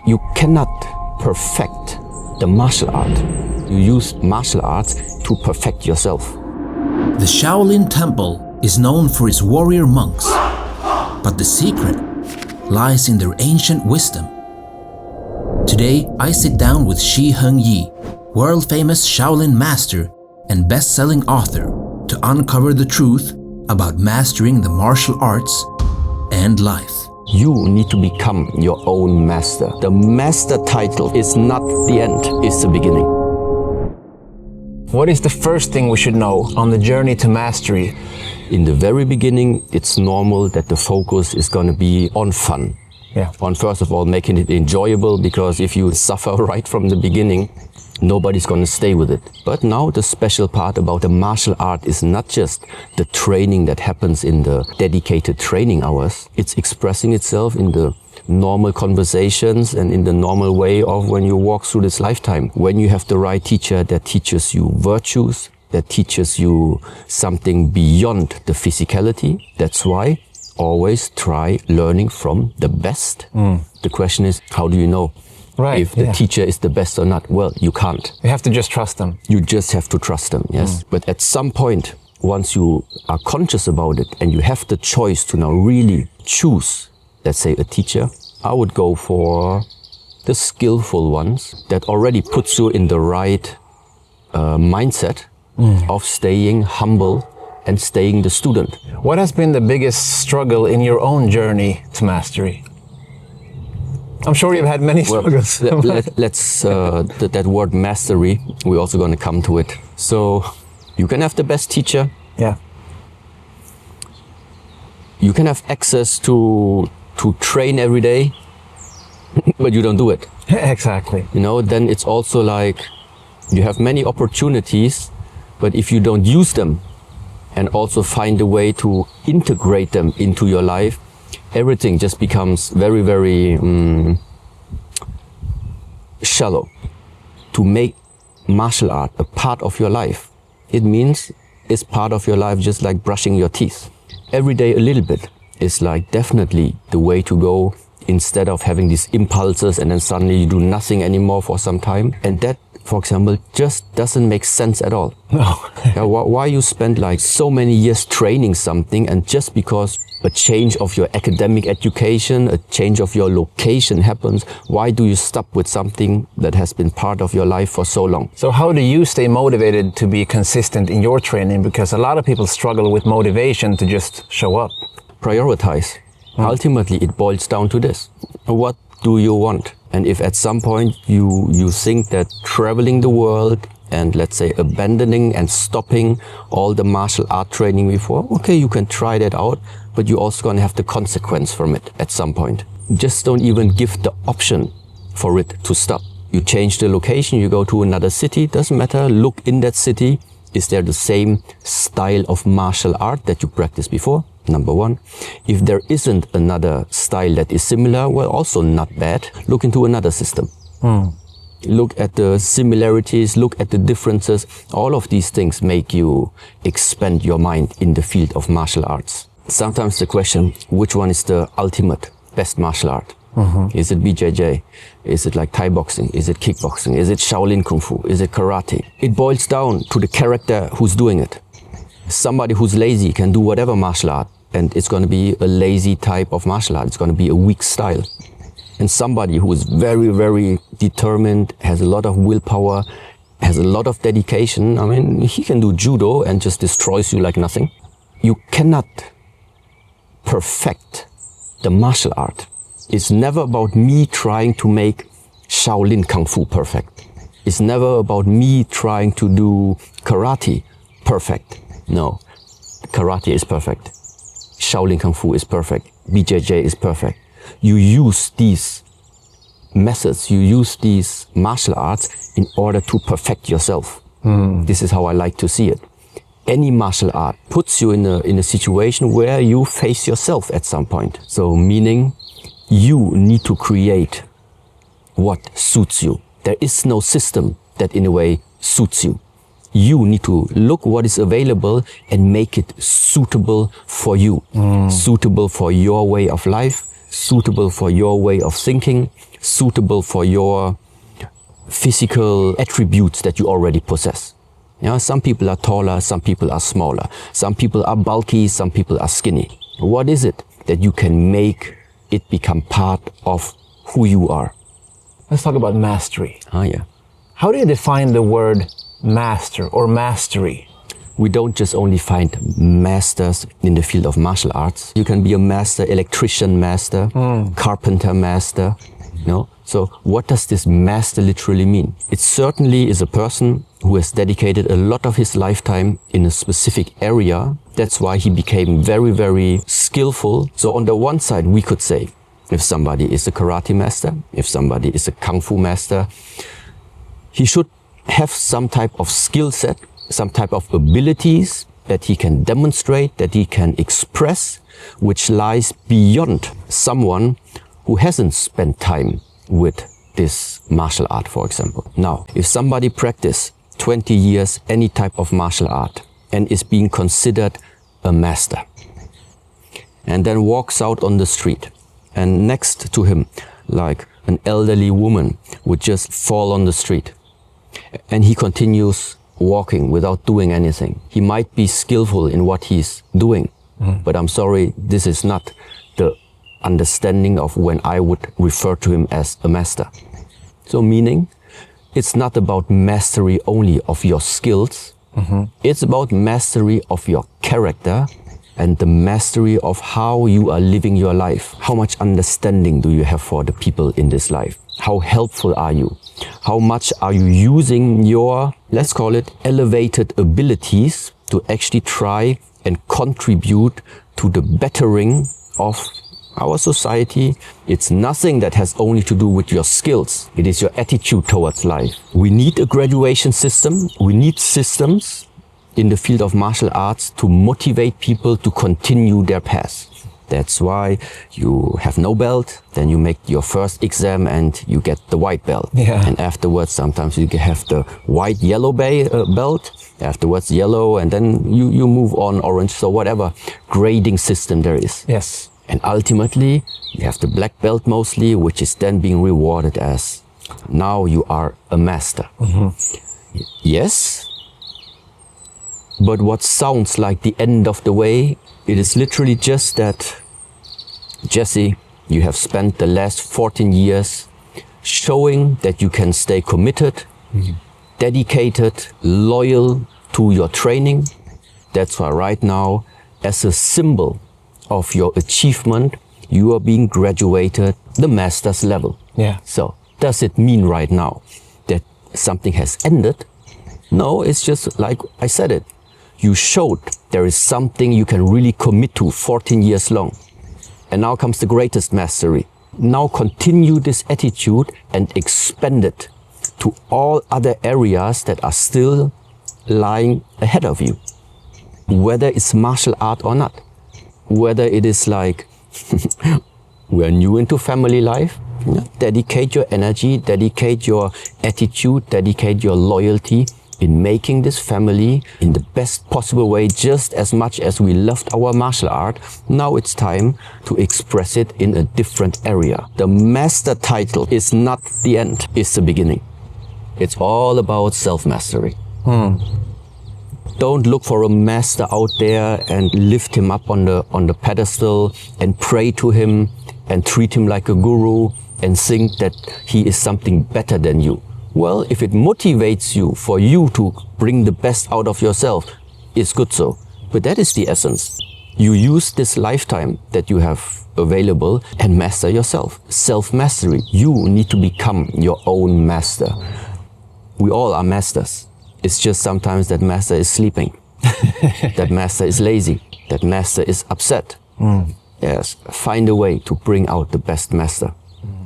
You cannot perfect the martial art. You use martial arts to perfect yourself. The Shaolin Temple is known for its warrior monks, but the secret lies in their ancient wisdom. Today, I sit down with Shi Heng Yi, world-famous Shaolin master and best-selling author, to uncover the truth about mastering the martial arts and life. You need to become your own master. The master title is not the end, it's the beginning. What is the first thing we should know on the journey to mastery? In the very beginning, it's normal that the focus is going to be on fun. Yeah. On first of all, making it enjoyable, because if you suffer right from the beginning, nobody's going to stay with it. But now the special part about the martial art is not just the training that happens in the dedicated training hours. It's expressing itself in the normal conversations and in the normal way of when you walk through this lifetime. When you have the right teacher that teaches you virtues, that teaches you something beyond the physicality. That's why always try learning from the best. The question is, how do you know if the teacher is the best or not? Well, you can't. You have to just trust them. You just have to trust them, yes. But at some point, once you are conscious about it and you have the choice to now really choose, let's say, a teacher, I would go for the skillful ones that already puts you in the right mindset of staying humble and staying the student. What has been the biggest struggle in your own journey to mastery? I'm sure you've had many struggles. Let's that word mastery, we're also going to come to it. So you can have the best teacher. Yeah. You can have access to train every day, but you don't do it. Exactly. You know, then it's also like you have many opportunities, but if you don't use them and also find a way to integrate them into your life, everything just becomes very, very shallow. To make martial art a part of your life, it means it's part of your life just like brushing your teeth. Every day a little bit is like definitely the way to go, instead of having these impulses and then suddenly you do nothing anymore for some time. And that, for example, just doesn't make sense at all. No. Why you spend like so many years training something, and just because a change of your academic education, a change of your location happens, why do you stop with something that has been part of your life for so long? So how do you stay motivated to be consistent in your training? Because a lot of people struggle with motivation to just show up. Prioritize. Ultimately, it boils down to this. What do you want? And if at some point you think that traveling the world and, let's say, abandoning and stopping all the martial art training before, okay, you can try that out, but you're also going to have the consequence from it at some point. Just don't even give the option for it to stop. You change the location, you go to another city, doesn't matter, look in that city. Is there the same style of martial art that you practiced before? Number one. If there isn't another style that is similar, well, also not bad. Look into another system. Look at the similarities, look at the differences. All of these things make you expand your mind in the field of martial arts. Sometimes the question, which one is the ultimate best martial art? Is it BJJ? Is it like Thai boxing? Is it kickboxing? Is it Shaolin Kung Fu? Is it karate? It boils down to the character who's doing it. Somebody who's lazy can do whatever martial art, and it's going to be a lazy type of martial art. It's going to be a weak style. And somebody who is very, very determined, has a lot of willpower, has a lot of dedication, I mean, he can do judo and just destroys you like nothing. You cannot perfect the martial art. It's never about me trying to make Shaolin Kung Fu perfect. It's never about me trying to do karate perfect. No, karate is perfect. Shaolin Kung Fu is perfect. BJJ is perfect. You use these methods, you use these martial arts in order to perfect yourself. This is how I like to see it. Any martial art puts you in a situation where you face yourself at some point. So meaning you need to create what suits you. There is no system that in a way suits you. You need to look what is available and make it suitable for you, suitable for your way of life, suitable for your way of thinking, suitable for your physical attributes that you already possess. You know, some people are taller, some people are smaller, some people are bulky, some people are skinny. What is it that you can make it become part of who you are? Let's talk about mastery. Yeah. How do you define the word master or mastery? We don't just only find masters in the field of martial arts. You can be a master, electrician master, carpenter master, you know. So what does this master literally mean? It certainly is a person who has dedicated a lot of his lifetime in a specific area. That's why he became very, very skillful. So on the one side, we could say, if somebody is a karate master, if somebody is a kung fu master, he should have some type of skill set, some type of abilities that he can demonstrate, that he can express, which lies beyond someone who hasn't spent time with this martial art, for example. Now, if somebody practices 20 years any type of martial art and is being considered a master, and then walks out on the street, and next to him, like an elderly woman would just fall on the street, and he continues walking without doing anything. He might be skillful in what he's doing, but I'm sorry, this is not the understanding of when I would refer to him as a master. So meaning, it's not about mastery only of your skills, it's about mastery of your character and the mastery of how you are living your life. How much understanding do you have for the people in this life? How helpful are you? How much are you using your, let's call it, elevated abilities to actually try and contribute to the bettering of our society? It's nothing that has only to do with your skills. It is your attitude towards life. We need a graduation system. We need systems in the field of martial arts to motivate people to continue their path. That's why you have no belt, then you make your first exam and you get the white belt. Yeah. And afterwards, sometimes you have the white yellow belt, afterwards yellow, and then you move on orange, so whatever grading system there is. Yes. And ultimately, you have the black belt mostly, which is then being rewarded as, now you are a master. Yes, but what sounds like the end of the way, it is literally just that, Jesse, you have spent the last 14 years showing that you can stay committed, dedicated, loyal to your training. That's why right now, as a symbol of your achievement, you are being graduated the master's level. Yeah. So, does it mean right now that something has ended? No, it's just like I said it. You showed there is something you can really commit to 14 years long. And now comes the greatest mastery. Now continue this attitude and expand it to all other areas that are still lying ahead of you. Whether it's martial art or not. Whether it is like, we're new into family life, dedicate your energy, dedicate your attitude, dedicate your loyalty in making this family in the best possible way, just as much as we loved our martial art. Now it's time to express it in a different area. The master title is not the end, it's the beginning. It's all about self-mastery. Don't look for a master out there and lift him up on the pedestal and pray to him and treat him like a guru and think that he is something better than you. Well, if it motivates you for you to bring the best out of yourself, it's good so. But that is the essence. You use this lifetime that you have available and master yourself. Self-mastery. You need to become your own master. We all are masters. It's just sometimes that master is sleeping. That master is lazy. That master is upset. Yes, find a way to bring out the best master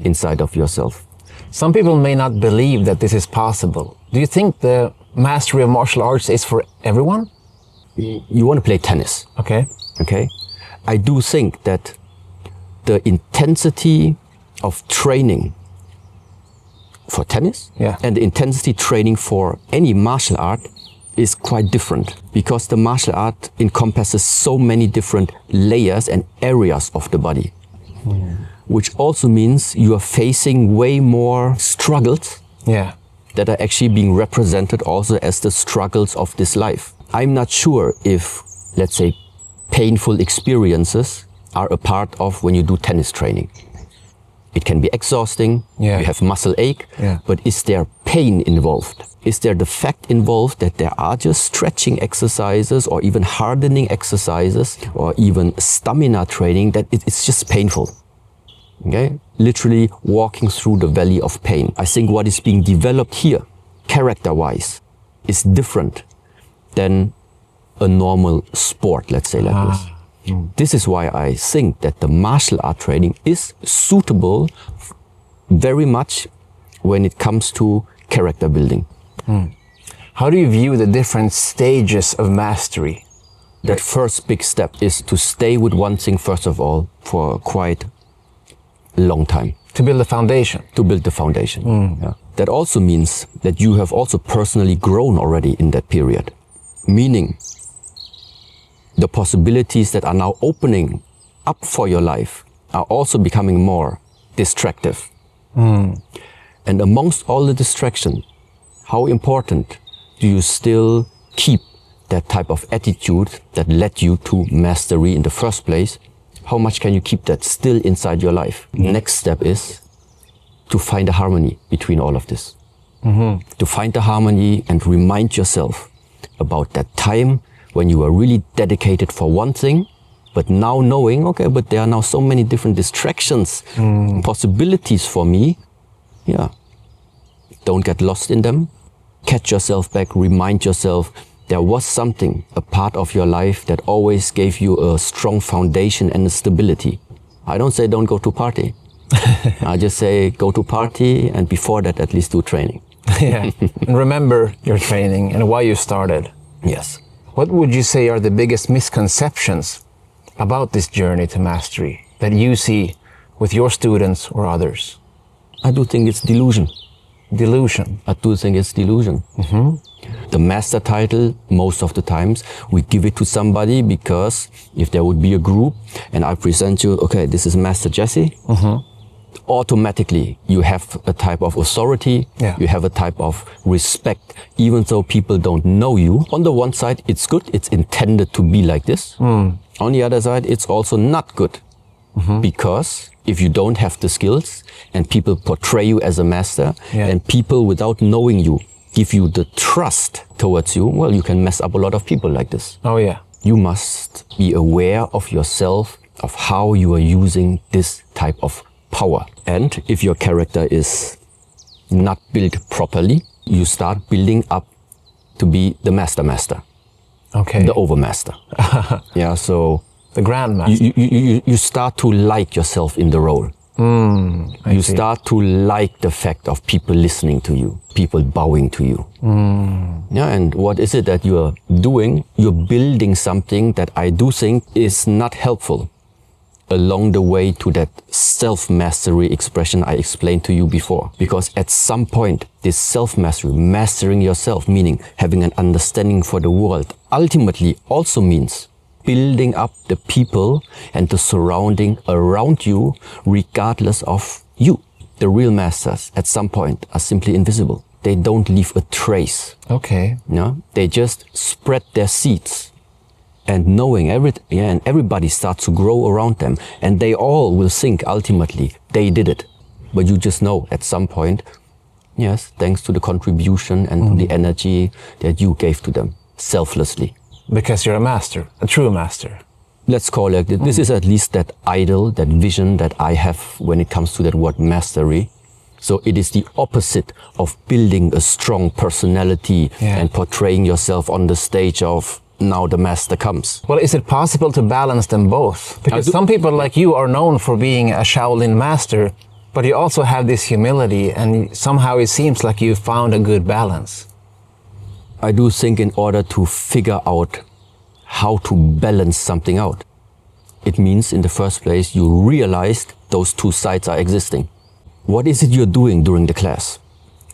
inside of yourself. Some people may not believe that this is possible. Do you think the mastery of martial arts is for everyone? You want to play tennis. Okay. Okay. I do think that the intensity of training for tennis and the intensity training for any martial art is quite different, because the martial art encompasses so many different layers and areas of the body. which also means you are facing way more struggles Yeah. that are actually being represented also as the struggles of this life. I'm not sure if, let's say, painful experiences are a part of when you do tennis training. It can be exhausting, Yeah. you have muscle ache, Yeah. but is there pain involved? Is there the fact involved that there are just stretching exercises or even hardening exercises or even stamina training that it's just painful? Okay? Literally walking through the valley of pain. I think what is being developed here, character-wise, is different than a normal sport, let's say like this. This is why I think that the martial art training is suitable very much when it comes to character building. How do you view the different stages of mastery? That first big step is to stay with one thing first of all for quite a long time. To build a foundation. To build the foundation. Yeah. That also means that you have also personally grown already in that period. Meaning, the possibilities that are now opening up for your life are also becoming more distractive. And amongst all the distraction, how important do you still keep that type of attitude that led you to mastery in the first place? How much can you keep that still inside your life? Next step is to find a harmony between all of this. To find the harmony and remind yourself about that time when you were really dedicated for one thing, but now knowing, okay, but there are now so many different distractions, possibilities for me. Yeah. Don't get lost in them. Catch yourself back, remind yourself there was something, a part of your life that always gave you a strong foundation and a stability. I don't say don't go to party. I just say go to party and before that at least do training. Yeah. And remember your training and why you started. Yes. What would you say are the biggest misconceptions about this journey to mastery that you see with your students or others? I do think it's delusion. Delusion. I do think it's delusion. The master title, most of the times, we give it to somebody because if there would be a group and I present you, okay, this is Master Jesse, automatically you have a type of authority, you have a type of respect, even though people don't know you. On the one side, it's good, it's intended to be like this. On the other side, it's also not good. Because if you don't have the skills and people portray you as a master and people without knowing you give you the trust towards you, well, you can mess up a lot of people like this. Oh yeah. You must be aware of yourself, of how you are using this type of power. And if your character is not built properly, you start building up to be the master, Okay. the overmaster. Yeah, so The grandmaster. you start to like yourself in the role. You start to like the fact of people listening to you, people bowing to you. Yeah, and what is it that you're doing? You're building something that I do think is not helpful along the way to that self-mastery expression I explained to you before. Because at some point, this self-mastery, mastering yourself, meaning having an understanding for the world, ultimately also means building up the people and the surrounding around you, regardless of you. The real masters at some point are simply invisible. They don't leave a trace. Okay. No? They just spread their seeds. And knowing and everybody starts to grow around them. And they all will think ultimately they did it. But you just know at some point, yes, thanks to the contribution and to the energy that you gave to them selflessly. Because you're a master, a true master. Let's call it, this is at least that ideal, that vision that I have when it comes to that word mastery. So it is the opposite of building a strong personality and portraying yourself on the stage of now the master comes. Well, is it possible to balance them both? Because some people like you are known for being a Shaolin master, but you also have this humility and somehow it seems like you found a good balance. I do think in order to figure out how to balance something out, it means in the first place you realized those two sides are existing. What is it you're doing during the class?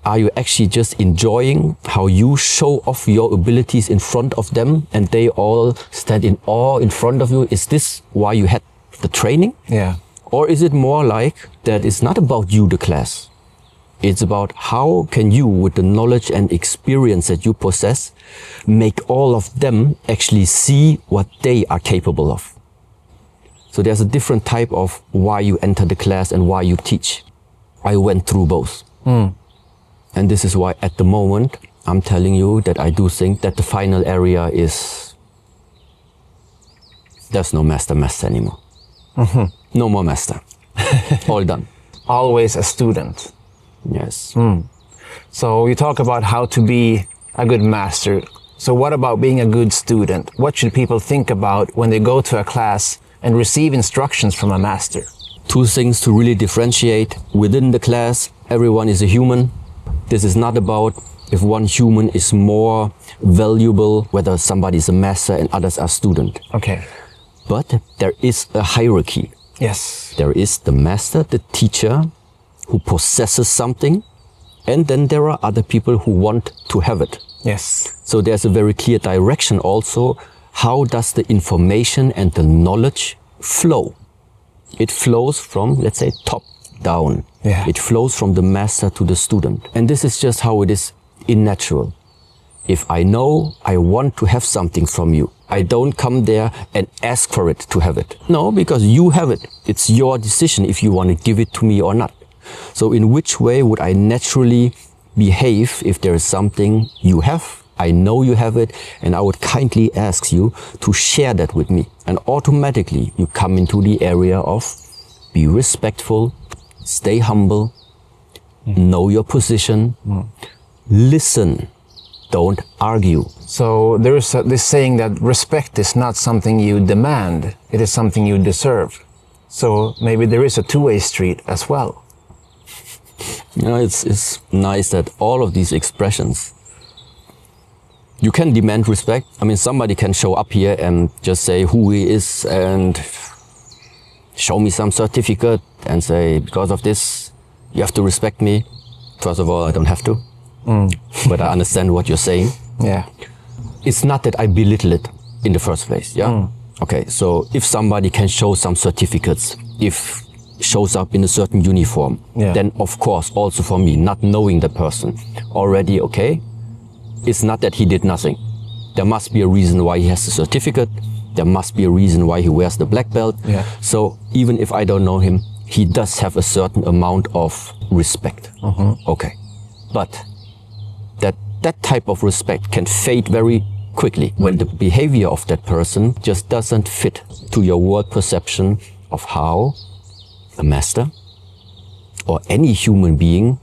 Are you actually just enjoying how you show off your abilities in front of them and they all stand in awe in front of you? Is this why you had the training? Yeah. Or is it more like that it's not about you, the class? It's about how can you, with the knowledge and experience that you possess, make all of them actually see what they are capable of. So there's a different type of why you enter the class and why you teach. I went through both. And this is why at the moment, I'm telling you that I do think that the final area is, there's no master anymore. No more master. All done. Always a student. Yes. So you talk about how to be a good master. So what about being a good student? What should people think about when they go to a class and receive instructions from a master? Two things to really differentiate. Within the class, everyone is a human. This is not about if one human is more valuable, whether somebody is a master and others are student. Okay. But there is a hierarchy. Yes. There is the master, the teacher, who possesses something, and then there are other people who want to have it. Yes. So there's a very clear direction also. How does the information and the knowledge flow? It flows from, let's say, top down. Yeah. It flows from the master to the student. And this is just how it is in natural. If I know I want to have something from you, I don't come there and ask for it to have it. No, because you have it. It's your decision if you want to give it to me or not. So in which way would I naturally behave if there is something you have, I know you have it, and I would kindly ask you to share that with me. And automatically you come into the area of be respectful, stay humble, know your position, listen, don't argue. So there is this saying that respect is not something you demand, it is something you deserve. So maybe there is a two-way street as well. You know, it's nice that all of these expressions, you can demand respect. I mean, somebody can show up here and just say who he is and show me some certificate and say, because of this, you have to respect me. First of all, I don't have to, but I understand what you're saying. Yeah. It's not that I belittle it in the first place, yeah? Okay, so if somebody can show some certificates, if shows up in a certain uniform, then of course, also for me, not knowing the person, already okay, it's not that he did nothing. There must be a reason why he has the certificate. There must be a reason why he wears the black belt. Yeah. So even if I don't know him, he does have a certain amount of respect. Okay. But that type of respect can fade very quickly when the behavior of that person just doesn't fit to your world perception of how a master or any human being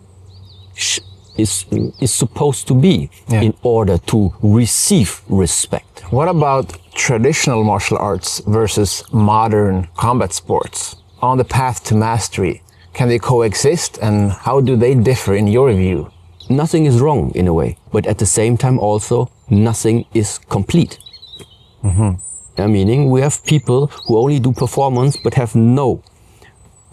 is supposed to be in order to receive respect. What about traditional martial arts versus modern combat sports? On the path to mastery, can they coexist, and how do they differ in your view? Nothing is wrong in a way, but at the same time also nothing is complete. Meaning we have people who only do performance but have no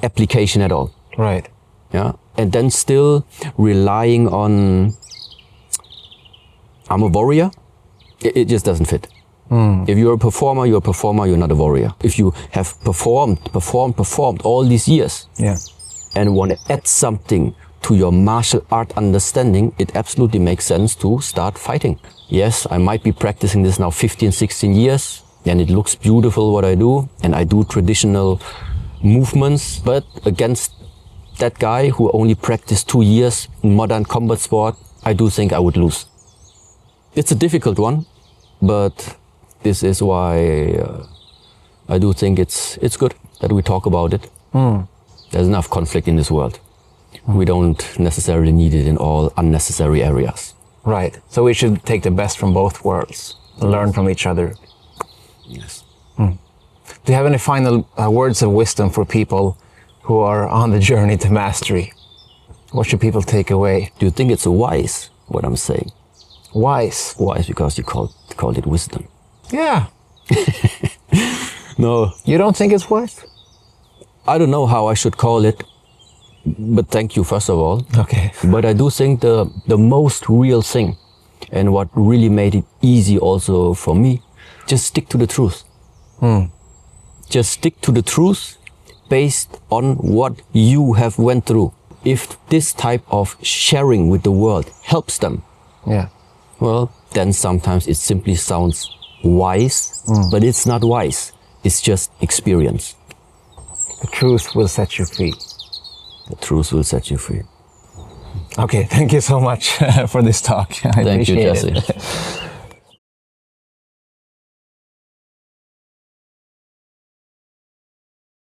application at all. Right. Yeah, and then still relying on, I'm a warrior, it just doesn't fit. If you're a performer, you're not a warrior. If you have performed all these years and want to add something to your martial art understanding, it absolutely makes sense to start fighting. Yes, I might be practicing this now 15, 16 years, and it looks beautiful what I do, and I do traditional movements, but against that guy who only practiced 2 years in modern combat sport, I do think I would lose. It's a difficult one, but this is why I do think it's good that we talk about it. There's enough conflict in this world. We don't necessarily need it in all unnecessary areas. Right. So we should take the best from both worlds, learn from each other. Yes. Do you have any final words of wisdom for people who are on the journey to mastery? What should people take away? Do you think it's wise, what I'm saying? Wise? Wise because you called it wisdom. Yeah. No. You don't think it's wise? I don't know how I should call it, but thank you first of all. Okay. But I do think the most real thing, and what really made it easy also for me, just stick to the truth. Just stick to the truth based on what you have went through. If this type of sharing with the world helps them, Yeah. well, then sometimes it simply sounds wise, but it's not wise. It's just experience. The truth will set you free. The truth will set you free. Okay, thank you so much for this talk. I Thank you, appreciate Jesse. it.